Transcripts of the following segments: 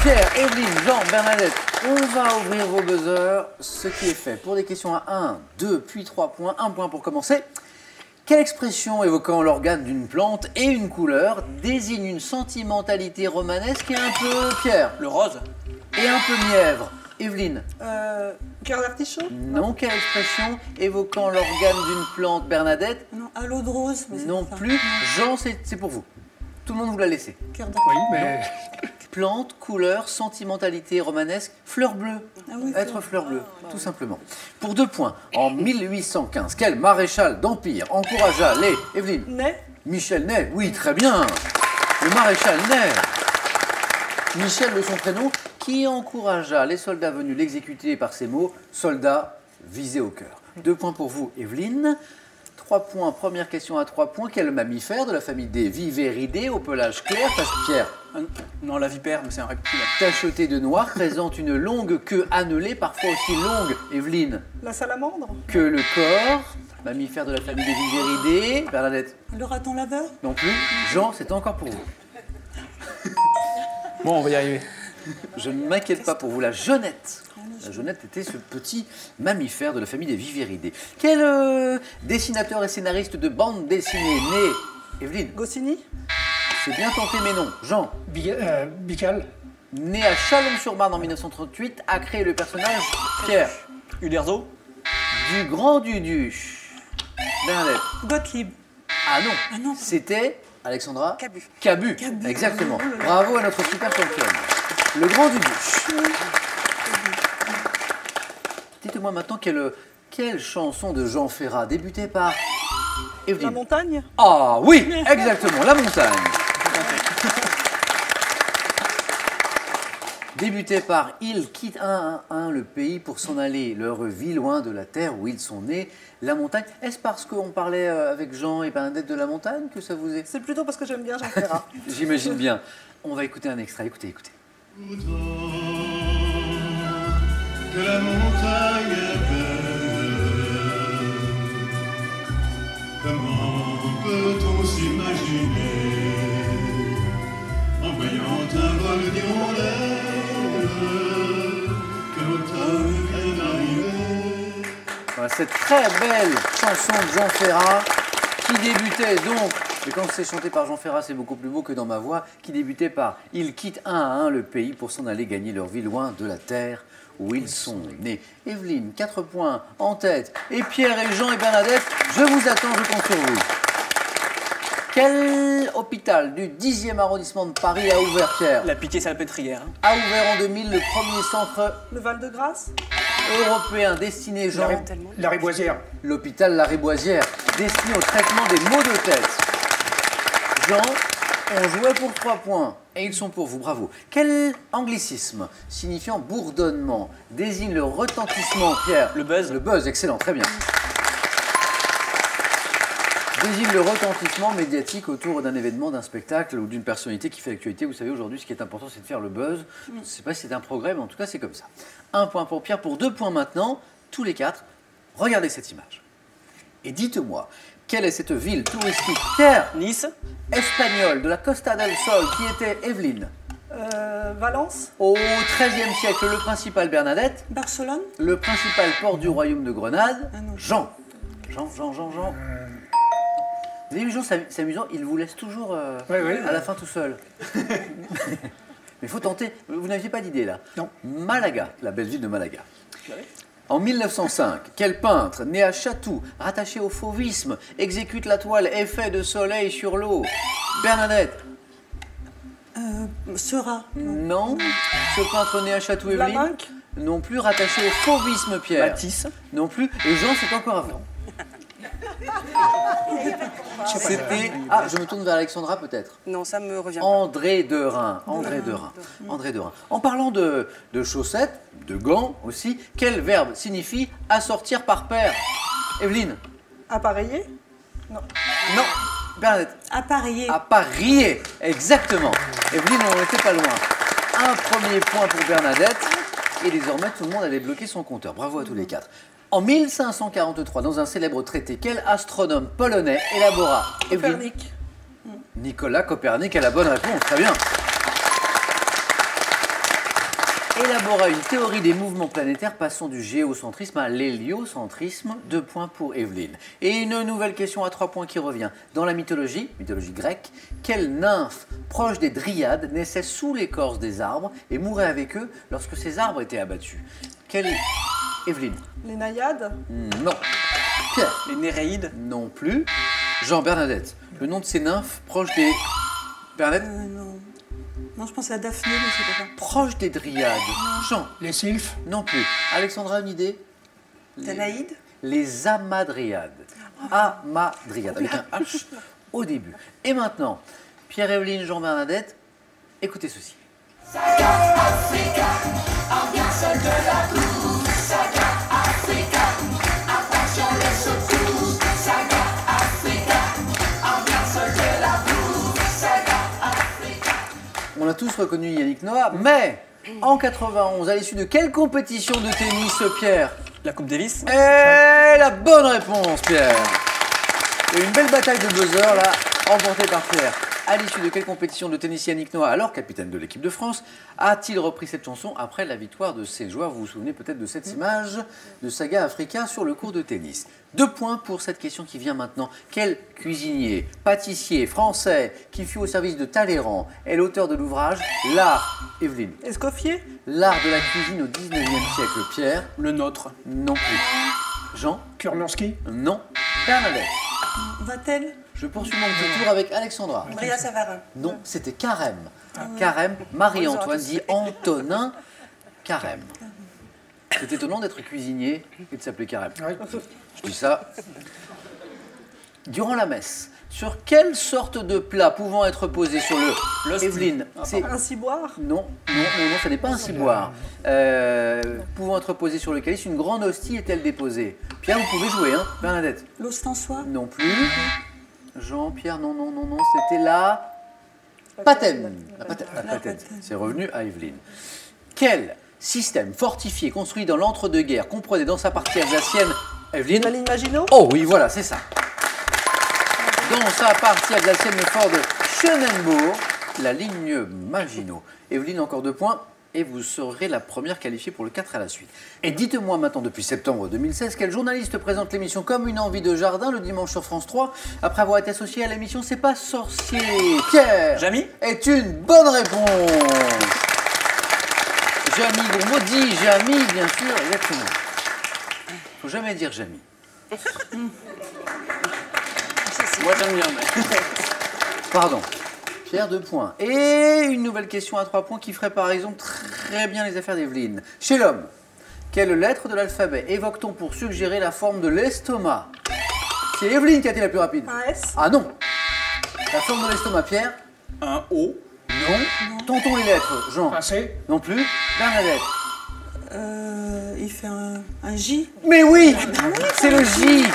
Pierre, Evelyne, Jean, Bernadette, on va ouvrir vos buzzers, ce qui est fait. Pour des questions à 1, 2, puis 3 points, 1 point pour commencer. Quelle expression évoquant l'organe d'une plante et une couleur désigne une sentimentalité romanesque et un peu Pierre? Le rose. Et un peu mièvre. Evelyne? Cœur d'artichaut? Non. Quelle expression évoquant l'organe d'une plante? Bernadette? Non, à l'eau de rose. Mais Non c'est plus. Jean, c'est pour vous. Tout le monde vous l'a laissé. Cœur d'artichaut. Oui, mais. Plante, couleur, sentimentalité romanesque, fleur bleue. Ah oui, Être fleur bleue, tout simplement. Pour 2 points, en 1815, quel maréchal d'Empire encouragea les... Evelyne? Ney? Michel Ney, oui, très bien. Le maréchal Ney. Michel de son prénom, qui encouragea les soldats venus l'exécuter par ces mots, soldats visés au cœur. 2 points pour vous, Evelyne. 3 points, première question à 3 points. Quel mammifère de la famille des Viverridae au pelage clair, Pierre? Non, la vipère, mais c'est un reptile. Tacheté de noir, présente une longue queue annelée, parfois aussi longue, Evelyne, La salamandre? que le corps. Mammifère de la famille des Viverridae. Bernadette? Le raton laveur? Non plus. Jean, c'est encore pour vous. Bon, on va y arriver. Je ne m'inquiète pas pour vous. La jeunette. La jeunette était ce petit mammifère de la famille des Viverridae. Quel dessinateur et scénariste de bande dessinée né? Evelyne? Goscinny? C'est bien tenté, mais non. Jean? Bical. Né à Chalon-sur-Marne en 1938, a créé le personnage Pierre? Uderzo. Du Grand Dudu. Bernadette? Gottlieb? Ah non, Ah non. c'était Alexandra Cabu. Cabu. Cabu. Exactement. Bravo à notre super championne. Le Grand Dudu. Dites-moi maintenant quelle chanson de Jean Ferrat débutait par Evelyne? La montagne? Ah oui, exactement, La Montagne. Débutait par ils quittent un à un le pays pour s'en aller, leur vie loin de la terre où ils sont nés. La montagne, est-ce parce qu'on parlait avec Jean et Bernadette de la montagne que ça vous est? C'est plutôt parce que j'aime bien Jean Ferrat. J'imagine bien. On va écouter un extrait, écoutez. Autant que la montagne est belle, comment peut-on s'imaginer en voyant un vol d'hirondelles que l'automne vient d'arriver? Voilà, cette très belle chanson de Jean Ferrat qui débutait donc, et quand c'est chanté par Jean Ferrat, c'est beaucoup plus beau que dans ma voix, qui débutait par « Ils quittent un à un le pays pour s'en aller gagner leur vie loin de la terre où ils sont nés ». Evelyne, 4 points en tête. Et Pierre et Jean et Bernadette, je vous attends, je compte sur vous. Quel hôpital du 10e arrondissement de Paris a ouvert, Pierre? La Pitié-Salpêtrière. A ouvert en 2000 le premier centre Le Val-de-Grâce? européen destiné, Jean, La Riboisière. l'hôpital Lariboisière, destiné au traitement des maux de tête. Jean, on jouait pour 3 points et ils sont pour vous, bravo. Quel anglicisme signifiant bourdonnement désigne le retentissement, Pierre? Le buzz. Le buzz, excellent, très bien. Désigne le retentissement médiatique autour d'un événement, d'un spectacle ou d'une personnalité qui fait l'actualité. Vous savez, aujourd'hui, ce qui est important, c'est de faire le buzz. Je ne sais pas si c'est un progrès, mais en tout cas, c'est comme ça. 1 point pour Pierre, pour 2 points maintenant, tous les 4. Regardez cette image. Et dites-moi, quelle est cette ville touristique, Pierre, Nice. espagnole, de la Costa del Sol, qui était Evelyne? Valence? Au XIIIe siècle, le principal Bernadette, Barcelone? le principal port du royaume de Grenade, Ah non. Jean. Jean. Vous avez vu, Jean, c'est amusant, il vous laisse toujours à la fin tout seul. Mais il faut tenter. Vous n'aviez pas d'idée là? Non. Malaga, la belle ville de Malaga. En 1905, quel peintre, né à Chatou, rattaché au fauvisme, exécute la toile Effet de soleil sur l'eau? Bernadette? Seurat? Non. Ce peintre né à Chatou, Evelyne? Vlaminck? Non plus, rattaché au fauvisme, Pierre? Matisse. Non plus. Et Jean, c'est encore avant. C'était... Ah, je me tourne vers Alexandra peut-être. Non, ça me revient pas. André Derain. André Derain. En parlant de chaussettes, de gants aussi, quel verbe signifie assortir par paire? Evelyne? Appareillé? Non. Bernadette? Appareillé. Appareillé. Exactement. Evelyne, on n'était pas loin. Un premier point pour Bernadette. Et désormais, tout le monde allait bloquer son compteur. Bravo à tous les 4. En 1543, dans un célèbre traité, quel astronome polonais élabora Copernic. Nicolas Copernic a la bonne réponse, très bien. élabora une théorie des mouvements planétaires passant du géocentrisme à l'héliocentrisme. 2 points pour Evelyne. Et une nouvelle question à 3 points qui revient. Dans la mythologie grecque, quelle nymphe proche des dryades naissait sous l'écorce des arbres et mourait avec eux lorsque ces arbres étaient abattus? Quelle est Evelyne? Les naïades. Non. Pierre? Les Néréides. Non plus. Jean, Bernadette, le nom de ces nymphes proches des... Bernadette? Non. Non, je pensais à Daphné, mais c'était pas. Proches des dryades. Jean? Les sylphes. Non plus. Alexandra, une idée? Danaïde. Les amadriades. Amadriades, avec un H au début. Et maintenant, Pierre, Evelyne, Jean, Bernadette, écoutez ceci. On a tous reconnu Yannick Noah, mais en 91, à l'issue de quelle compétition de tennis, Pierre? La Coupe Davis. Et la bonne réponse, Pierre. Il y a eu une belle bataille de buzzer, là, remportée par Pierre. À l'issue de quelle compétition de tennis Yannick Noah, alors capitaine de l'équipe de France, a-t-il repris cette chanson après la victoire de ses joueurs? Vous vous souvenez peut-être de cette image de Saga Africa sur le cours de tennis. 2 points pour cette question qui vient maintenant. Quel cuisinier, pâtissier français qui fut au service de Talleyrand est l'auteur de l'ouvrage L'art, Evelyne? Escoffier. L'art de la cuisine au 19e siècle, Pierre? Le nôtre. Non plus. Jean? Kurlansky. Non. Bernadette? Va-t-elle? Je poursuis mon petit tour avec Alexandra. Bria Savarin. Non, c'était Carême. Carême, Marie-Antoine dit Antonin Carême. C'est étonnant d'être cuisinier et de s'appeler Carême. Oui. Je dis ça. Durant la messe, sur quelle sorte de plat pouvant être posé sur le... L'hostie. Evelyne, c'est... Un ciboire. Non, ce n'est pas un ciboire. Pouvant être posé sur le calice, une grande hostie est-elle déposée? Pierre, vous pouvez jouer, hein? Bernadette? L'ostensoir. Non plus. Jean, Pierre, non, c'était la patène. La patène. C'est revenu à Evelyne. Quel système fortifié construit dans l'entre-deux-guerres comprenait dans sa partie alsacienne, Evelyne? La ligne Maginot. Oh oui, voilà, c'est ça. Dans sa partie alsacienne, le fort de Schönenbourg, la ligne Maginot. Evelyne, encore 2 points. Et vous serez la première qualifiée pour le 4 à la suite. Et dites-moi maintenant, depuis septembre 2016, quel journaliste présente l'émission Comme une envie de jardin le dimanche sur France 3, après avoir été associé à l'émission C'est pas sorcier? Pierre Jamy est une bonne réponse. Jamy Gourmaud dit Jamy, bien sûr, exactement. Faut jamais dire Jamy. Moi j'aime bien, mais... Pardon. Pierre, 2 points. Et une nouvelle question à 3 points qui ferait par exemple très bien les affaires d'Evelyne. Chez l'homme, quelle lettre de l'alphabet évoque-t-on pour suggérer la forme de l'estomac? C'est Evelyne qui a été la plus rapide. Un S. Ah non. La forme de l'estomac, Pierre? Un O. Non. Tentons les lettres. Jean? Un C. Non plus. Bernadette? Il fait un J. Mais oui, c'est le J.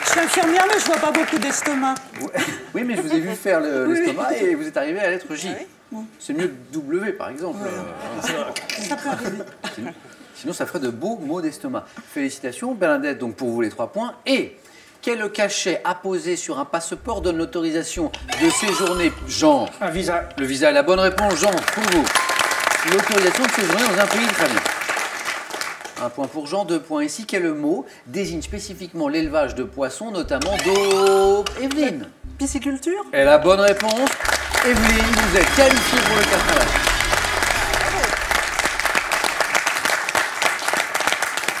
Je suis infirmière, mais je vois pas beaucoup d'estomac. Oui, mais je vous ai vu faire l'estomac et vous êtes arrivé à la lettre J. C'est mieux W, par exemple. Ça peut arriver. Sinon, ça ferait de beaux mots d'estomac. Félicitations, Bernadette, donc pour vous les 3 points. Et quel cachet apposé sur un passeport donne l'autorisation de séjourner, Jean? Un visa. Le visa est la bonne réponse, Jean, pour vous. L'autorisation de séjourner dans un pays, très bien. 1 point pour Jean, 2 points ici. Quel mot désigne spécifiquement l'élevage de poissons, notamment d'eau? Evelyne? Pisciculture. Et la bonne réponse, Evelyne, vous êtes qualifiée pour le 4 à la suite.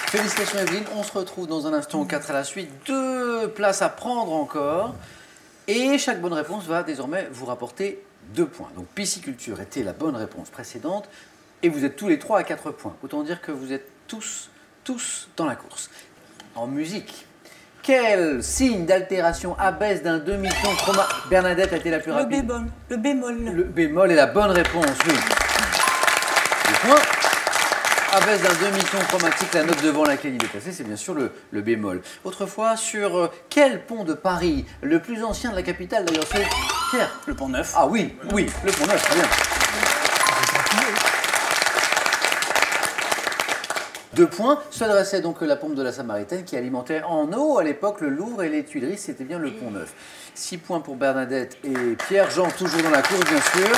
Félicitations Evelyne, on se retrouve dans un instant au 4 à la suite. 2 places à prendre encore. Et chaque bonne réponse va désormais vous rapporter 2 points. Donc pisciculture était la bonne réponse précédente. Et vous êtes tous les 3 à 4 points. Autant dire que vous êtes tous dans la course. En musique, quel signe d'altération abaisse d'un demi-ton chromatique? Bernadette a été la plus Le rapide. bémol. Le bémol. Le bémol est la bonne réponse, oui. 2 points. Abaisse d'un demi-ton chromatique la note devant laquelle il est placé, c'est bien sûr le bémol. Autrefois, sur quel pont de Paris, le plus ancien de la capitale d'ailleurs, c'est Pierre? Le Pont Neuf. Ah oui, le pont Neuf, très bien. 2 points. Se dressait donc la pompe de la Samaritaine qui alimentait en eau à l'époque le Louvre et les Tuileries, c'était bien le Pont Neuf. 6 points pour Bernadette et Pierre. Jean toujours dans la course bien sûr.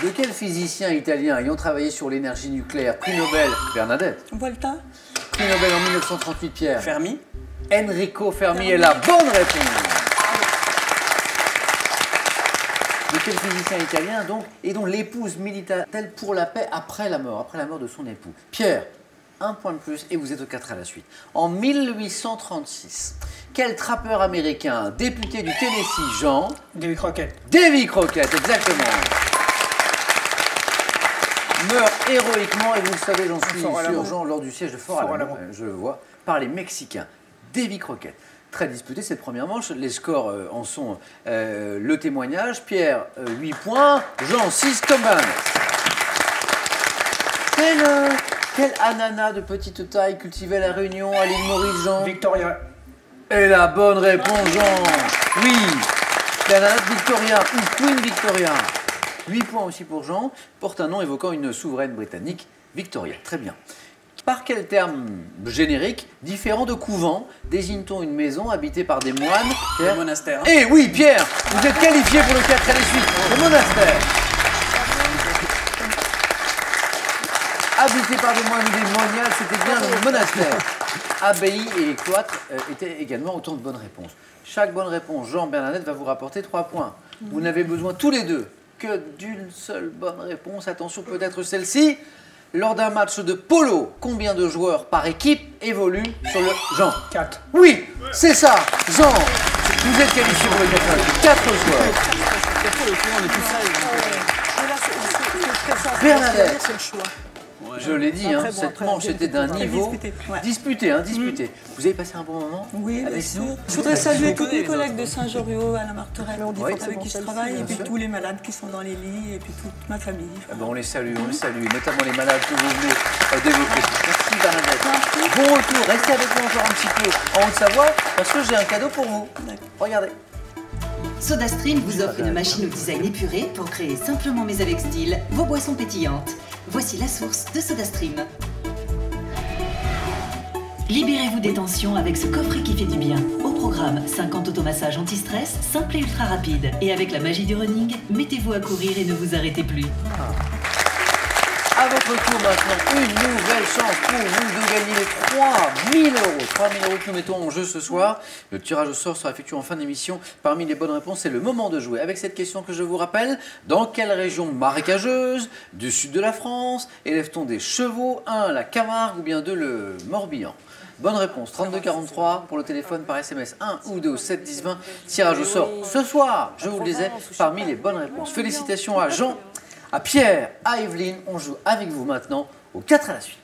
De quel physicien italien ayant travaillé sur l'énergie nucléaire, prix Nobel, Bernadette? Volta. Prix Nobel en 1938, Pierre? Fermi. Enrico Fermi est la bonne réponse. De quel physicien italien donc et dont l'épouse milita-t-elle pour la paix après la mort de son époux? Pierre, un point de plus et vous êtes au 4 à la suite. En 1836, quel trappeur américain, député du Tennessee, Jean? Davy Crockett. Davy Crockett, exactement. Meurt héroïquement, et vous le savez, j'en suis sûr, Jean, lors du siège de Fort-Alamo, je le vois, par les Mexicains. Davy Crockett. Très disputé cette première manche, les scores en sont le témoignage. Pierre, 8 points, Jean, 6 comme Bernadette. Quel ananas de petite taille cultivait la Réunion à l'île Maurice, Jean? Victoria. Et la bonne réponse, Jean. Oui, l'ananas Victoria ou Queen Victoria. 8 points aussi pour Jean, porte un nom évoquant une souveraine britannique, Victoria. Très bien. Par quel terme générique, différent de couvent, désigne-t-on une maison habitée par des moines? Le monastère. Eh oui, Pierre, vous êtes qualifié pour le 4 à la suite. Le monastère. Habité par des moines ou des moniales, c'était bien le monastère. Abbaye et cloître étaient également autant de bonnes réponses. Chaque bonne réponse, Jean, Bernadette, va vous rapporter 3 points. Vous n'avez besoin tous les deux que d'une seule bonne réponse. Attention, peut-être celle-ci. Lors d'un match de polo, combien de joueurs par équipe évoluent sur le... Jean? 4. Oui, c'est ça. Jean, vous êtes qualifié pour le 4 joueurs. Bernadette. C'est le choix. Je l'ai dit, Après, hein, bon, cette après, manche était d'un très niveau disputé, ouais. disputé. Vous avez passé un bon moment Oui, bien avec sûr. nous? Je voudrais saluer tous mes collègues de Saint-Joriot à la Marterelle, Oui, avec qui je travaille, et puis sûr. tous les malades qui sont dans les lits, et puis toute ma famille. Ah ben, on les salue, notamment les malades que vous venez d'évoquer. Merci Bernadette. Bon retour, restez avec nous encore un petit peu en Haute-Savoie parce que j'ai un cadeau pour vous. Regardez. SodaStream vous offre une machine au design épuré pour créer simplement mais avec style vos boissons pétillantes. Voici la source de SodaStream. Libérez-vous des tensions avec ce coffret qui fait du bien. Au programme, 50 automassages anti-stress, simple et ultra rapide. Et avec la magie du running, mettez-vous à courir et ne vous arrêtez plus. À votre tour maintenant, une nouvelle chance pour vous de gagner les 3 000 euros. 3 000 euros que nous mettons en jeu ce soir. Le tirage au sort sera effectué en fin d'émission. Parmi les bonnes réponses, c'est le moment de jouer. Avec cette question que je vous rappelle, dans quelle région marécageuse du sud de la France élève-t-on des chevaux? 1. La Camargue ou bien 2. Le Morbihan? Bonne réponse, 3243 pour le téléphone par SMS 1 ou 2 au 7 10 20. Tirage au sort ce soir, je vous le disais, parmi les bonnes réponses. Félicitations à Jean, à Pierre, à Evelyne. On joue avec vous maintenant au 4 à la suite.